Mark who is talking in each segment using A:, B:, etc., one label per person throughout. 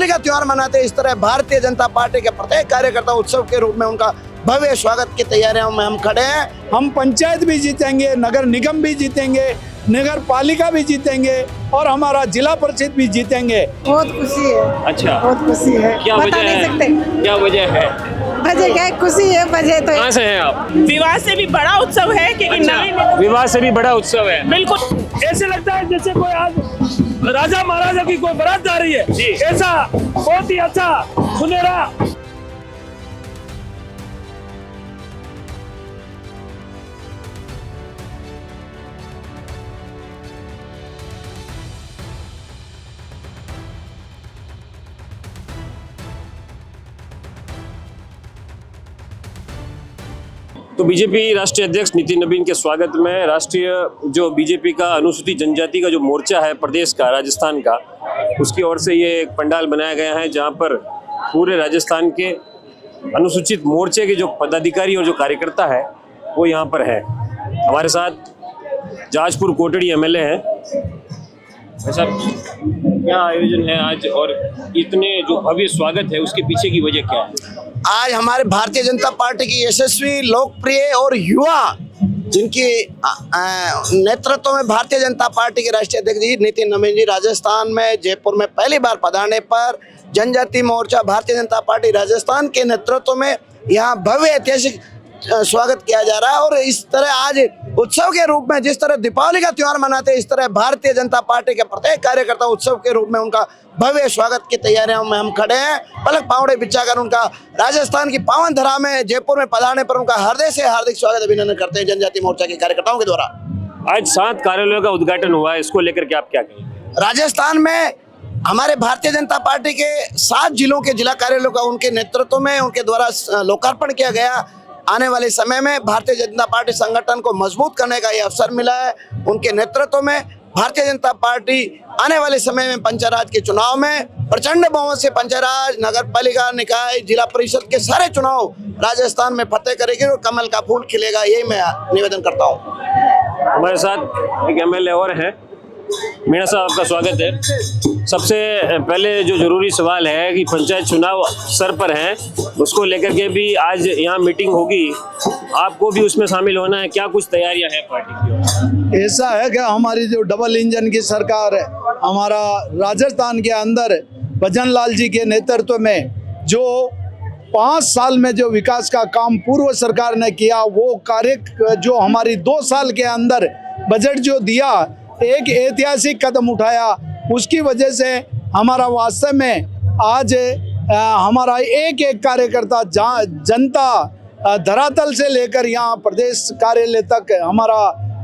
A: दीपावली का त्योहार मनाते इस तरह भारतीय जनता पार्टी के प्रत्येक कार्यकर्ता उत्सव के रूप में उनका भव्य स्वागत की तैयारियों में हम खड़े हैं।
B: हम पंचायत भी जीतेंगे, नगर निगम भी जीतेंगे, नगर पालिका भी जीतेंगे और हमारा जिला परिषद भी जीतेंगे।
C: बहुत खुशी है।
D: अच्छा,
C: बहुत खुशी है।
D: क्या
C: बता
D: वजह
C: नहीं
D: है?
C: सकते।
D: क्या वजह है?
C: वजह क्या है? खुशी है वजह तो।
D: कहाँ से हैं आप?
E: विवाह से भी बड़ा उत्सव है क्योंकि
D: अच्छा, विवाह से भी बड़ा उत्सव है।
E: बिल्कुल
F: ऐसे लगता है जैसे कोई आज राजा महाराजा की कोई बारात जा रही है।
D: जी।
F: ऐसा बहुत ही अच्छा सुनहरा
D: तो बीजेपी राष्ट्रीय अध्यक्ष नितिन नवीन के स्वागत में राष्ट्रीय जो बीजेपी का अनुसूचित जनजाति का जो मोर्चा है प्रदेश का, राजस्थान का, उसकी ओर से ये एक पंडाल बनाया गया है जहां पर पूरे राजस्थान के अनुसूचित मोर्चे के जो पदाधिकारी और जो कार्यकर्ता है वो यहाँ पर है। हमारे साथ जाजपुर कोटड़ी एमएलए हैं। ऐसा क्या आयोजन है आज और इतने जो भव्य स्वागत है उसके पीछे की वजह क्या है?
A: आज हमारे भारतीय जनता पार्टी की यशस्वी, लोकप्रिय और युवा जिनकी नेतृत्व में भारतीय जनता पार्टी के राष्ट्रीय अध्यक्ष जी नितिन नवीन जी राजस्थान में जयपुर में पहली बार पधारने पर जनजाति मोर्चा भारतीय जनता पार्टी राजस्थान के नेतृत्व में यहाँ भव्य ऐतिहासिक स्वागत किया जा रहा है। और इस तरह आज उत्सव के रूप में जिस तरह दीपावली का त्योहार मनाते इस तरह भारतीय जनता पार्टी के प्रत्येक कार्यकर्ता उत्सव के रूप में उनका भव्य स्वागत की तैयारियों में हम खड़े हैं। पलक पावड़े बिछाकर उनका राजस्थान की पावन धरा में जयपुर में पधारने पर उनका हृदय से हार्दिक स्वागत अभिनंदन करते हैं जनजाति मोर्चा के कार्यकर्ताओं के द्वारा।
D: आज 7 कार्यालयों का उद्घाटन हुआ है, इसको लेकर के आप क्या कहेंगे?
A: राजस्थान में हमारे भारतीय जनता पार्टी के 7 जिलों के जिला कार्यालयों का उनके नेतृत्व में उनके द्वारा लोकार्पण किया गया। आने वाले समय में भारतीय जनता पार्टी संगठन को मजबूत करने का ये अवसर मिला है। उनके नेतृत्व में भारतीय जनता पार्टी आने वाले समय में पंचायत के चुनाव में प्रचंड बहुमत से पंचायत, नगर पालिका, निकाय, जिला परिषद के सारे चुनाव राजस्थान में फतेह करेगी और कमल का फूल खिलेगा, यही मैं निवेदन करता हूँ।
D: हमारे साथ एक एमएलए और है। मीणा साहब, आपका स्वागत है। सबसे पहले जो जरूरी सवाल है कि पंचायत चुनाव सर पर हैं, उसको लेकर के भी आज यहाँ मीटिंग होगी, आपको भी उसमें शामिल होना है, क्या कुछ तैयारियां हैं पार्टी की?
B: ऐसा है कि हमारी जो डबल इंजन की सरकार है, हमारा राजस्थान के अंदर भजन लाल जी के नेतृत्व में जो 5 साल में जो विकास का काम पूर्व सरकार ने किया, वो कार्य जो हमारी 2 साल के अंदर बजट जो दिया, एक ऐतिहासिक कदम उठाया, उसकी वजह से हमारा वास्तव में आज हमारा एक एक कार्यकर्ता जनता धरातल से लेकर यहाँ प्रदेश कार्यालय तक हमारा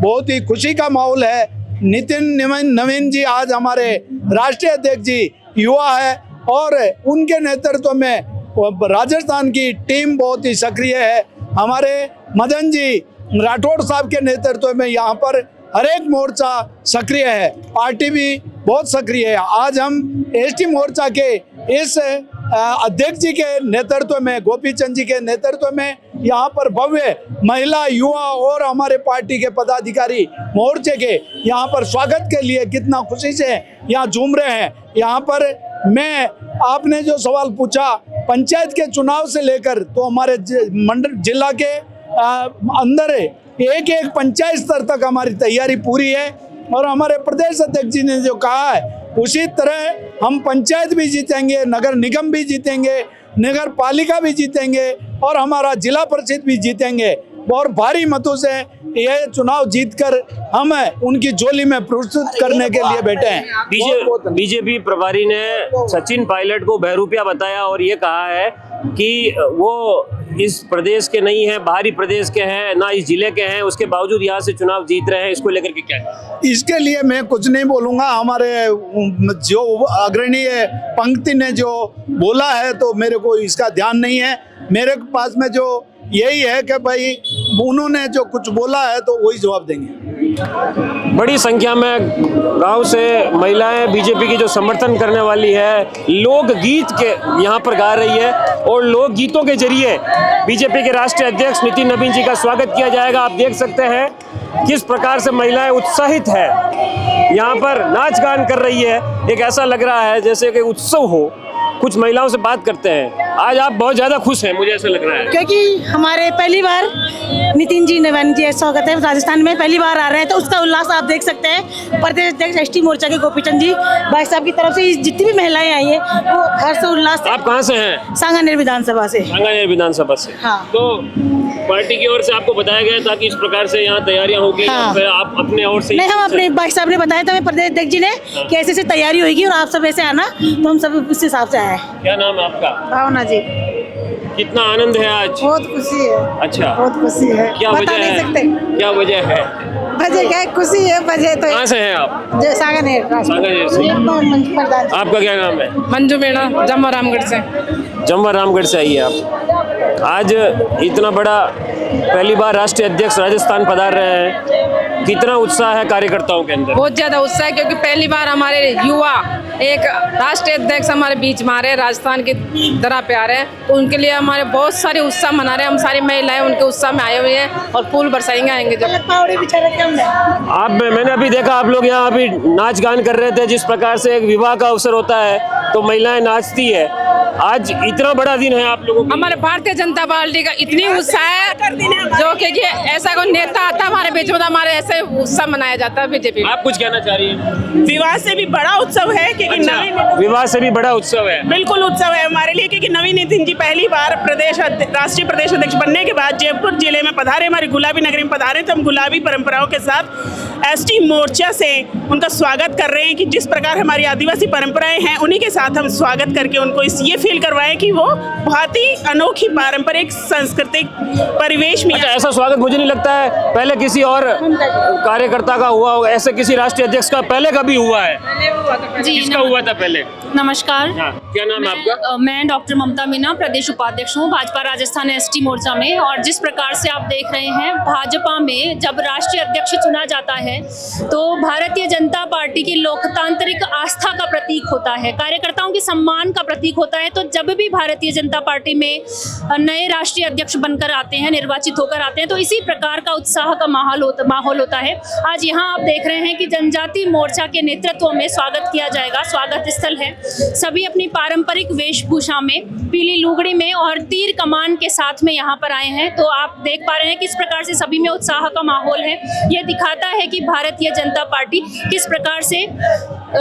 B: बहुत ही खुशी का माहौल है। नितिन नवीन जी आज हमारे राष्ट्रीय अध्यक्ष जी युवा है और उनके नेतृत्व में राजस्थान की टीम बहुत ही सक्रिय है। हमारे मदन जी राठौड़ साहब के नेतृत्व में यहाँ पर हर एक मोर्चा सक्रिय है, पार्टी भी बहुत सक्रिय है। आज हम एसटी मोर्चा के इस अध्यक्ष जी के नेतृत्व में, गोपी चंद जी के नेतृत्व में यहाँ पर भव्य महिला, युवा और हमारे पार्टी के पदाधिकारी मोर्चे के यहाँ पर स्वागत के लिए कितना खुशी से यहाँ झूम रहे हैं। यहाँ पर मैं, आपने जो सवाल पूछा पंचायत के चुनाव से लेकर, तो हमारे मंडल जिला के अंदर एक एक पंचायत स्तर तक हमारी तैयारी पूरी है। और हमारे प्रदेश अध्यक्ष जी ने जो कहा है उसी तरह हम पंचायत भी जीतेंगे, नगर निगम भी जीतेंगे, नगर पालिका भी जीतेंगे और हमारा जिला परिषद भी जीतेंगे। और भारी मतों से यह चुनाव जीतकर हम उनकी झोली में प्रस्तुत करने के लिए बैठे हैं।
D: बीजेपी प्रभारी ने सचिन पायलट को बहरूपिया बताया और ये कहा है कि वो इस प्रदेश के नहीं है, बाहरी प्रदेश के हैं, ना इस जिले के हैं, उसके बावजूद यहाँ से चुनाव जीत रहे हैं। इसको लेकर के क्या है?
B: इसके लिए मैं कुछ नहीं बोलूंगा। हमारे जो अग्रणी पंक्ति ने जो बोला है तो मेरे को इसका ध्यान नहीं है। मेरे पास में जो यही है कि भाई उन्होंने जो कुछ बोला है तो वही जवाब देंगे।
D: बड़ी संख्या में गांव से महिलाएं बीजेपी की जो समर्थन करने वाली है, लोकगीत के यहाँ पर गा रही है और लोकगीतों के जरिए बीजेपी के राष्ट्रीय अध्यक्ष नितिन नवीन जी का स्वागत किया जाएगा। आप देख सकते हैं किस प्रकार से महिलाएं उत्साहित है, यहाँ पर नाच गान कर रही है। एक ऐसा लग रहा है जैसे कि उत्सव हो कुछ महिलाओं से बात करते हैं। आज आप बहुत ज्यादा खुश हैं, मुझे ऐसा लग रहा है।
C: क्योंकि हमारे पहली बार नितिन जी नवीन जी स्वागत है, राजस्थान में पहली बार आ रहे हैं, तो उसका उल्लास आप देख सकते हैं। प्रदेश अध्यक्ष एसटी मोर्चा के गोपीचंद जी भाई साहब की तरफ से जितनी भी महिलाएं आई है वो हर्ष उल्लास।
D: आप कहाँ से हैं?
C: सांगानेर विधानसभा से।
D: सांगानेर विधानसभा से।
C: हाँ।
D: तो पार्टी की ओर से आपको बताया गया था कि इस प्रकार से यहाँ तैयारियां होगी,
C: हाँ।
D: फिर आप अपने ओर से?
C: नहीं, हम अपने भाई साहब ने बताया था, हमें प्रदेश अध्यक्ष जी ने कि ऐसे ऐसे तैयारी होगी और आप सब ऐसे आना, तो हम सब उस हिसाब से आए।
D: क्या नाम है आपका?
C: भावना जी।
D: कितना आनंद है आज?
C: बहुत खुशी है।
D: अच्छा,
C: बहुत खुशी है।
D: क्या
C: बता
D: वजह
C: नहीं
D: है?
C: सकते
D: क्या वजह है?
C: वजह क्या है? खुशी है वजह तो।
D: कहाँ से हैं आप?
C: जो सांगानेर।
D: सांगानेर से।
C: प्रधान।
D: आपका क्या नाम है?
G: मंजू मीणा, जम्मू रामगढ़ से।
D: जम्मू रामगढ़ से आई है आप। आज इतना बड़ा पहली बार राष्ट्रीय अध्यक्ष राजस्थान पधार रहे हैं, कितना उत्साह है कार्यकर्ताओं के अंदर?
G: बहुत ज्यादा उत्साह है, क्योंकि पहली बार हमारे युवा एक राष्ट्रीय अध्यक्ष हमारे बीच में आ रहे हैं, राजस्थान की तरह पे आ रहे हैं, तो उनके लिए हमारे बहुत सारे उत्साह मना रहे हैं। हम सारी महिलाएं उनके उत्साह में आए हुए हैं और फूल बरसाएंगे आएंगे जब।
C: पावड़े बिछा रखे हमने।
D: आप मैंने अभी देखा आप लोग यहाँ अभी नाच गान कर रहे थे। जिस प्रकार से एक विवाह का अवसर होता है तो महिलाएं नाचती है, आज इतना बड़ा दिन है आप लोगों का।
G: हमारे भारतीय जनता पार्टी का इतनी उत्साह है, जो कि ऐसा कोई नेता आता है हमारे बीच में, हमारे ऐसे उत्साह मनाया जाता है बीजेपी।
D: आप कुछ कहना चाह रही हैं?
E: विवाह से भी बड़ा उत्सव है क्योंकि
D: अच्छा, विवाह से भी बड़ा उत्सव है।
E: बिल्कुल उत्सव है हमारे लिए, क्योंकि नवीन नितिन जी पहली बार राष्ट्रीय प्रदेश अध्यक्ष बनने के बाद जयपुर जिले में पधारे, हमारी गुलाबी नगरी में पधारे, तो हम गुलाबी परंपराओं के साथ एसटी मोर्चा से उनका स्वागत कर रहे हैं कि जिस प्रकार हमारी आदिवासी परंपराएं हैं उन्हीं के साथ हम स्वागत करके उनको ये फील करवाएं कि वो बहुत ही अनोखी पारंपरिक सांस्कृतिक परिवेश में।
D: अच्छा, ऐसा स्वागत मुझे नहीं लगता है पहले किसी और कार्यकर्ता का हुआ होगा, ऐसे किसी राष्ट्रीय अध्यक्ष का पहले कभी हुआ है?
H: जी
D: किसका हुआ था पहले?
H: नमस्कार।
D: हाँ, क्या नाम है आपका?
H: मैं डॉक्टर ममता मीना, प्रदेश उपाध्यक्ष हूँ भाजपा राजस्थान एसटी मोर्चा में। और जिस प्रकार से आप देख रहे हैं, भाजपा में जब राष्ट्रीय अध्यक्ष चुना जाता है तो भारतीय जनता पार्टी की लोकतांत्रिक आस्था का प्रतीक होता है, कार्यकर्ताओं के सम्मान का प्रतीक होता है। तो जब भी भारतीय जनता पार्टी में नए राष्ट्रीय अध्यक्ष बनकर आते हैं, निर्वाचित होकर आते हैं, तो इसी प्रकार का उत्साह का माहौल होता है। आज यहाँ आप देख रहे हैं कि जनजाति मोर्चा के नेतृत्व में स्वागत किया जाएगा। स्वागत स्थल है, सभी अपनी पारंपरिक वेशभूषा में, पीली लुगड़ी में और तीर कमान के साथ में यहाँ पर आए हैं। तो आप देख पा रहे हैं किस प्रकार से सभी में उत्साह का माहौल है। ये दिखाता है कि भारतीय जनता पार्टी किस प्रकार से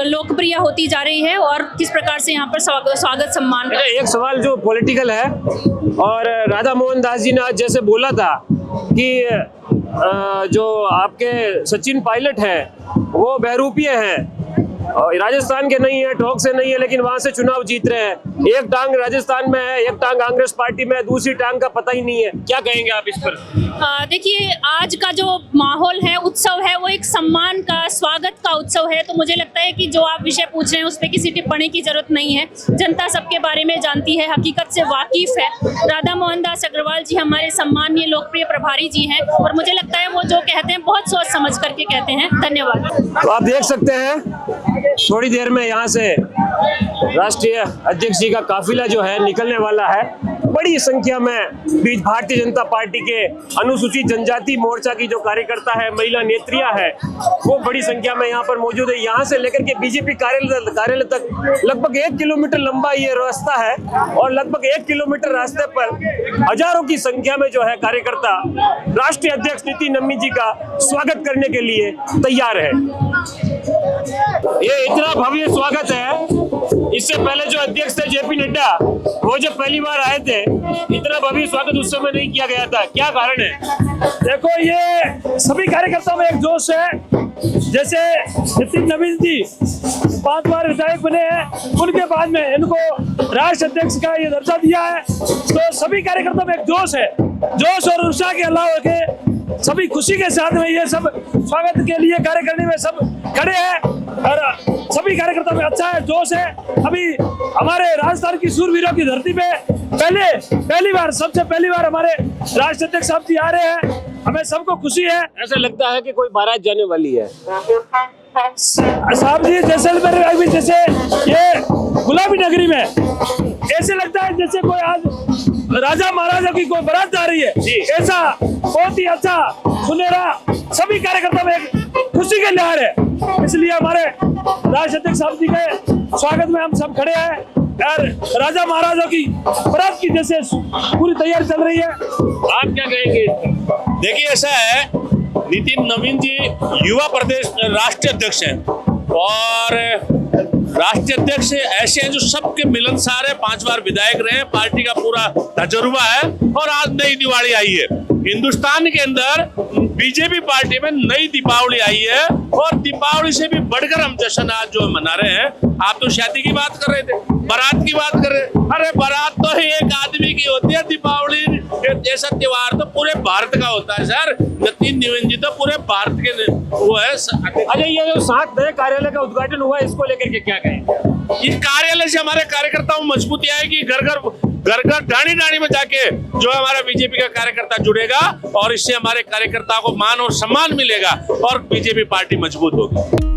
H: लोकप्रिय होती जा रही है और किस प्रकार से यहाँ पर स्वागत सम्मान।
D: एक सवाल जो पॉलिटिकल है, और राधा मोहन दास जी ने आज जैसे बोला था कि जो आपके सचिन पायलट हैं वो बहरूपिये हैं, राजस्थान के नहीं है, टोंक से नहीं है, लेकिन वहां से चुनाव जीत रहे हैं। एक टांग राजस्थान में है, एक टांग कांग्रेस पार्टी में है, दूसरी टांग का पता ही नहीं है। क्या कहेंगे आप इस पर?
H: देखिए, आज का जो माहौल है, उत्सव है, वो एक सम्मान का, स्वागत का उत्सव है। तो मुझे लगता है कि जो आप विषय पूछ रहे हैं उस पर किसी टिप्पणी की जरूरत नहीं है। जनता सबके बारे में जानती है, हकीकत से वाकिफ है। राधा मोहन दास अग्रवाल जी हमारे सम्मानीय लोकप्रिय प्रभारी जी हैं और मुझे लगता है वो जो कहते हैं बहुत सोच समझ करके कहते हैं। धन्यवाद।
D: तो आप देख सकते हैं थोड़ी देर में यहाँ से राष्ट्रीय अध्यक्ष जी का काफिला जो है निकलने वाला है। बड़ी संख्या में बीच भारतीय जनता पार्टी के अनुसूचित जनजाति मोर्चा की जो कार्यकर्ता है, महिला नेत्रियां है, वो बड़ी संख्या में यहाँ पर मौजूद है। यहाँ से लेकर के बीजेपी कार्यालय तक लगभग 1 किलोमीटर लंबा ये रास्ता है और लगभग 1 किलोमीटर रास्ते पर हजारों की संख्या में जो है कार्यकर्ता राष्ट्रीय अध्यक्ष नितिन नवीन जी का स्वागत करने के लिए तैयार है। ये इतना भव्य स्वागत है, इससे पहले जो अध्यक्ष थे जेपी नड्डा, वो जब पहली बार आए थे इतना भव्य स्वागत उस समय नहीं किया गया था। क्या कारण है?
F: देखो, ये सभी कार्यकर्ताओं में एक जोश है। जैसे नितिन नवीन जी 5 बार विधायक बने हैं, उनके बाद में इनको राष्ट्रीय अध्यक्ष का ये दर्जा दिया है, तो सभी कार्यकर्ताओं में एक जोश है। जोश और उत्साह के अलावा के सभी खुशी के साथ में ये सब स्वागत के लिए कार्य करने में सब खड़े हैं और सभी कार्यकर्ताओं में अच्छा है, जोश है। अभी हमारे राजस्थान की शूरवीरों की धरती पे सबसे पहली बार हमारे राष्ट्रीय अध्यक्ष साहब जी आ रहे हैं, हमें सबको खुशी है।
D: ऐसा लगता है कि कोई बारात जाने वाली है।
F: साहब जी जैसलमेर में जैसे ये गुलाबी नगरी में ऐसे लगता है जैसे कोई आज राजा महाराजा की कोई बारात जा रही है। ऐसा बहुत ही अच्छा सुनहरा सभी कार्यकर्ता में एक खुशी के लहर है। इसलिए हमारे राष्ट्रीय अध्यक्ष साहब जी के स्वागत में हम सब खड़े हैं और राजा महाराजों की बरात की जैसे पूरी तैयारी चल रही है।
D: आप क्या कहेंगे?
I: देखिए ऐसा है, नितिन नवीन जी युवा प्रदेश राष्ट्रीय अध्यक्ष हैं और राष्ट्रीय अध्यक्ष ऐसे हैं जो सबके मिलनसार है, 5 बार विधायक रहे, पार्टी का पूरा तजुर्बा है और आज नई दिवाली आई है। हिंदुस्तान के अंदर बीजेपी पार्टी में नई दीपावली आई है और दीपावली से भी बढ़कर हम जश्न आज जो मना रहे हैं। आप तो शादी की बात कर रहे थे, बारात की बात कर रहे थे। अरे बारात तो एक आदमी की होती है, दीपावली जैसा त्योहार तो पूरे भारत का होता है सर। नितिन नवीन जी तो पूरे भारत के वो है।
D: अच्छा, ये जो 7 नए कार्यालय का उद्घाटन हुआ है, इसको लेकर के क्या कहेंगे?
I: इस कार्यालय से हमारे कार्यकर्ताओं में मजबूती आएगी। घर घर डाणी डाणी में जाके जो हमारा बीजेपी का कार्यकर्ता जुड़ेगा और इससे हमारे कार्यकर्ताओं को मान और सम्मान मिलेगा और बीजेपी पार्टी मजबूत होगी।